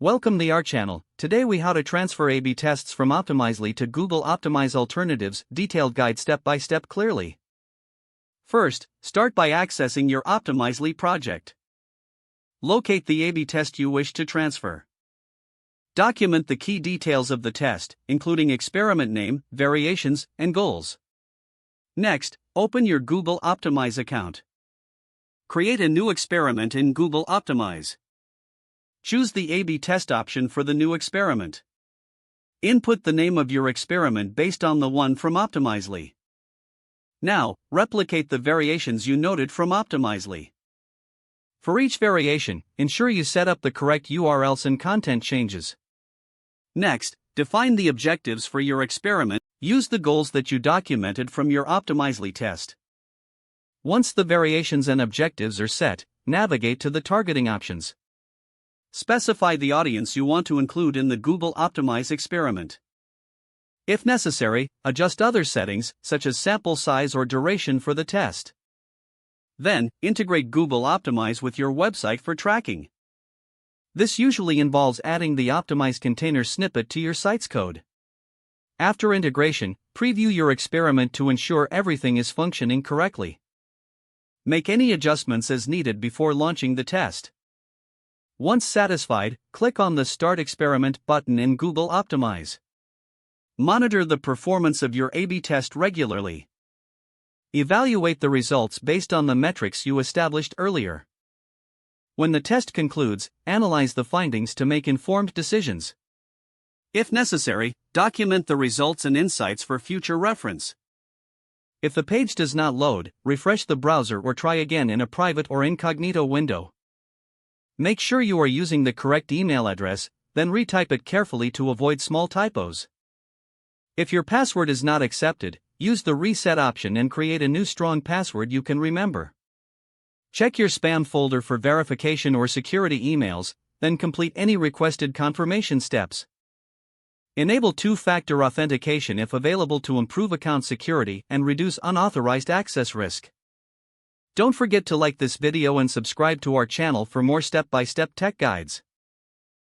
Welcome to our channel. Today we how to transfer A/B tests from Optimizely to Google Optimize Alternatives, detailed guide step by step clearly. First, start by accessing your Optimizely project. Locate the A/B test you wish to transfer. Document the key details of the test, including experiment name, variations, and goals. Next, open your Google Optimize account. Create a new experiment in Google Optimize. Choose the A/B test option for the new experiment. Input the name of your experiment based on the one from Optimizely. Now, replicate the variations you noted from Optimizely. For each variation, ensure you set up the correct URLs and content changes. Next, define the objectives for your experiment. Use the goals that you documented from your Optimizely test. Once the variations and objectives are set, navigate to the targeting options. Specify the audience you want to include in the Google Optimize experiment. If necessary, adjust other settings, such as sample size or duration for the test. Then, integrate Google Optimize with your website for tracking. This usually involves adding the Optimize container snippet to your site's code. After integration, preview your experiment to ensure everything is functioning correctly. Make any adjustments as needed before launching the test. Once satisfied, click on the Start Experiment button in Google Optimize. Monitor the performance of your A/B test regularly. Evaluate the results based on the metrics you established earlier. When the test concludes, analyze the findings to make informed decisions. If necessary, document the results and insights for future reference. If the page does not load, refresh the browser or try again in a private or incognito window. Make sure you are using the correct email address, then retype it carefully to avoid small typos. If your password is not accepted, use the reset option and create a new strong password you can remember. Check your spam folder for verification or security emails, then complete any requested confirmation steps. Enable two-factor authentication if available to improve account security and reduce unauthorized access risk. Don't forget to like this video and subscribe to our channel for more step-by-step tech guides.